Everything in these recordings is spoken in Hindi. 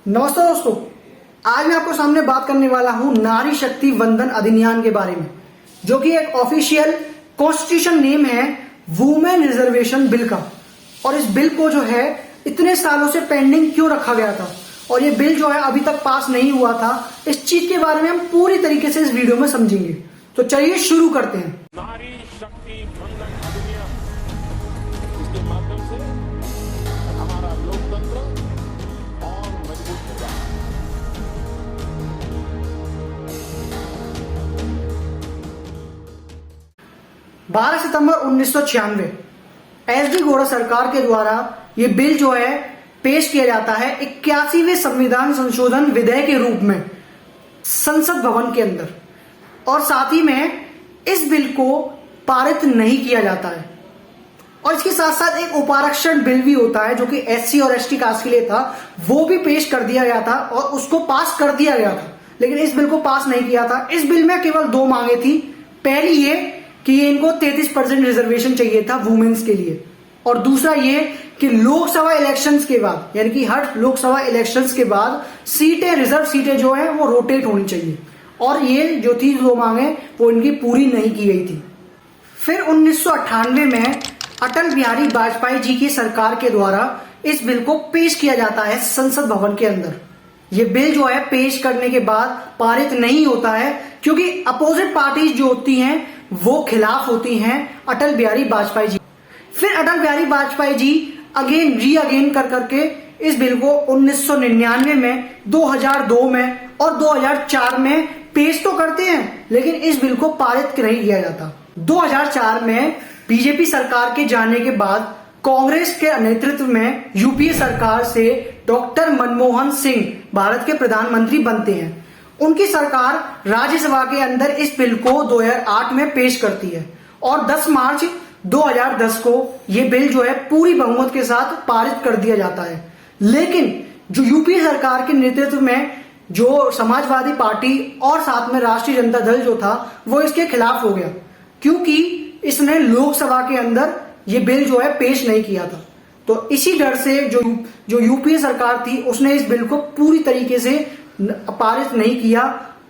नमस्ते दोस्तों, आज मैं आपको सामने बात करने वाला हूं नारी शक्ति वंदन अधिनियम के बारे में, जो कि एक ऑफिशियल कॉन्स्टिट्यूशन नेम है वुमेन रिजर्वेशन बिल का। और इस बिल को जो है इतने सालों से पेंडिंग क्यों रखा गया था और ये बिल जो है अभी तक पास नहीं हुआ था, इस चीज के बारे में हम पूरी तरीके से इस वीडियो में समझेंगे। तो चलिए शुरू करते हैं। नारी शक्ति वंदन अधिनियम, इसके माध्यम से हमारा लोकतंत्र और मजबूत होगा। 12 सितंबर 1996 एस डी गौड़ा सरकार के द्वारा ये बिल जो है पेश किया जाता है 81वें संविधान संशोधन विधेयक के रूप में संसद भवन के अंदर, और साथ ही में इस बिल को पारित नहीं किया जाता है। और इसके साथ साथ एक उपारक्षण बिल भी होता है जो कि एससी और एसटी कास्ट के लिए था, वो भी पेश कर दिया गया था और उसको पास कर दिया गया था, लेकिन इस बिल को पास नहीं किया था। इस बिल में केवल दो मांगे थी। पहली ये कि इनको 33% रिजर्वेशन चाहिए था वुमेन्स के लिए, और दूसरा ये कि लोकसभा इलेक्शंस के बाद, यानी कि हर लोकसभा इलेक्शंस के बाद सीटें, रिजर्व सीटें जो है वो रोटेट होनी चाहिए। और ये जो थी दो मांगे वो इनकी पूरी नहीं की गई थी। फिर 1998 में अटल बिहारी वाजपेयी जी की सरकार के द्वारा इस बिल को पेश किया जाता है संसद भवन के अंदर। ये बिल जो है पेश करने के बाद पारित नहीं होता है, क्योंकि अपोजिट पार्टीज जो होती हैं वो खिलाफ होती हैं अटल बिहारी वाजपेयी जी। फिर अटल बिहारी वाजपेयी जी अगेन कर करके इस बिल को 1999 में, 2002 में और 2004 में पेश तो करते हैं, लेकिन इस बिल को पारित नहीं किया जाता। 2004 में बीजेपी सरकार के जाने के बाद कांग्रेस के नेतृत्व में यूपीए सरकार से डॉक्टर मनमोहन सिंह भारत के प्रधानमंत्री बनते हैं। उनकी सरकार राज्यसभा के अंदर इस बिल को 2008 में पेश करती है और 10 मार्च 2010 को यह बिल जो है पूरी बहुमत के साथ पारित कर दिया जाता है। लेकिन जो यूपीए सरकार के नेतृत्व में जो समाजवादी पार्टी और साथ में राष्ट्रीय जनता दल जो था वो इसके खिलाफ हो गया, क्योंकि इसने लोकसभा के अंदर ये बिल जो है पेश नहीं किया था। तो इसी डर से जो यूपीए सरकार थी उसने इस बिल को पूरी तरीके से पारित नहीं किया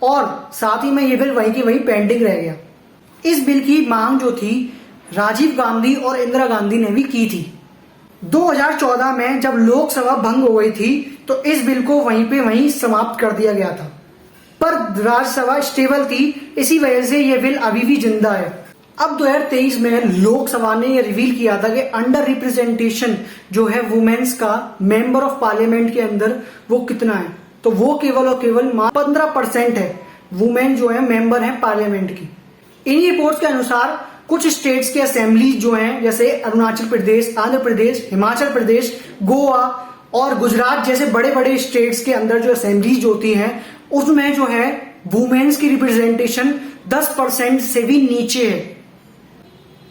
और साथ ही में ये बिल वहीं की वहीं पेंडिंग रह गया। इस बिल की मांग जो थी राजीव गांधी और इंदिरा गांधी ने भी की थी। 2014 में जब लोकसभा भंग हो गई थी तो इस बिल को वहीं समाप्त कर दिया गया था, पर राज्यसभा स्टेबल थी, इसी वजह से यह बिल अभी भी जिंदा है। अब 2023 में लोकसभा ने यह रिवील किया था कि अंडर रिप्रेजेंटेशन जो है वुमेन्स का मेंबर ऑफ पार्लियामेंट के अंदर वो कितना है, तो वो केवल और केवल 15% है वुमेन जो है मेंबर है पार्लियामेंट की। इन रिपोर्ट्स के अनुसार कुछ स्टेट्स के असेंबलीज जो हैं, जैसे अरुणाचल प्रदेश, आंध्र प्रदेश, हिमाचल प्रदेश, गोवा और गुजरात जैसे बड़े बड़े स्टेट्स के अंदर जो असेंबलीज होती हैं उसमें जो है वुमेन्स की रिप्रेजेंटेशन 10% से भी नीचे है।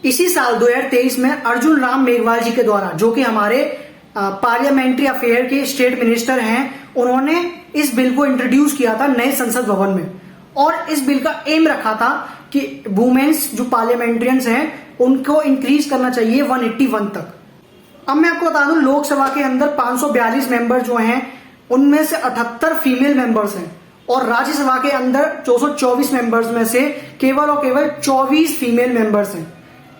इसी साल 2023 में अर्जुन राम मेघवाल जी के द्वारा, जो कि हमारे पार्लियामेंट्री अफेयर के स्टेट मिनिस्टर हैं, उन्होंने इस बिल को इंट्रोड्यूस किया था नए संसद भवन में, और इस बिल का एम रखा था कि वुमेन्स जो पार्लियामेंट्रियंस हैं उनको इंक्रीज करना चाहिए 181 तक। अब मैं आपको बता दूं, लोकसभा के अंदर 542 मेंबर जो हैं उनमें से 78 फीमेल मेंबर्स हैं, और राज्यसभा के अंदर 424 मेंबर्स में से केवल और केवल 24 फीमेल मेंबर्स हैं।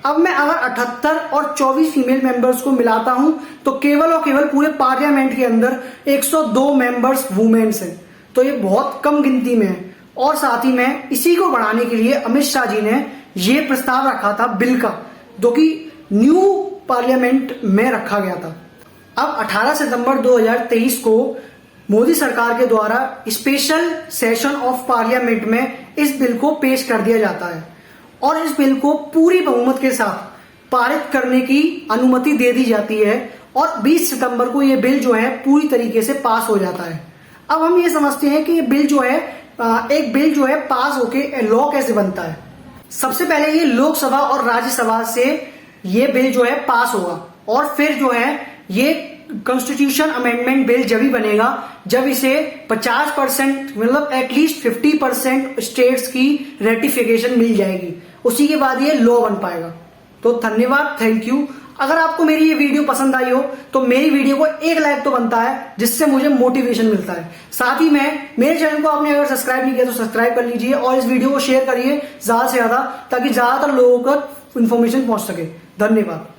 अब मैं अगर 78 और 24 फीमेल मेंबर्स को मिलाता हूं तो केवल और केवल पूरे पार्लियामेंट के अंदर 102 मेंबर्स वुमेन्स हैं, तो ये बहुत कम गिनती में है। और साथ ही में इसी को बढ़ाने के लिए अमित शाह जी ने ये प्रस्ताव रखा था बिल का, जो कि न्यू पार्लियामेंट में रखा गया था। अब 18 सितंबर 2023 को मोदी सरकार के द्वारा स्पेशल सेशन ऑफ पार्लियामेंट में इस बिल को पेश कर दिया जाता है और इस बिल को पूरी बहुमत के साथ पारित करने की अनुमति दे दी जाती है, और 20 सितंबर को यह बिल जो है पूरी तरीके से पास हो जाता है। अब हम ये समझते हैं कि ये बिल जो है एक बिल जो है पास होके लॉ कैसे बनता है। सबसे पहले ये लोकसभा और राज्यसभा से ये बिल जो है पास होगा, और फिर जो है ये कॉन्स्टिट्यूशन अमेंडमेंट बिल जब ही बनेगा जब इसे 50% मतलब एटलीस्ट 50% स्टेट्स की रेटिफिकेशन मिल जाएगी, उसी के बाद ये लॉ बन पाएगा। तो धन्यवाद, थैंक यू। अगर आपको मेरी ये वीडियो पसंद आई हो तो मेरी वीडियो को एक लाइक तो बनता है, जिससे मुझे मोटिवेशन मिलता है। साथ ही में मेरे चैनल को आपने अगर सब्सक्राइब नहीं किया तो सब्सक्राइब कर लीजिए और इस वीडियो को शेयर करिए ज्यादा से ज्यादा, ताकि ज्यादातर लोगों तक इन्फॉर्मेशन पहुंच सके। धन्यवाद।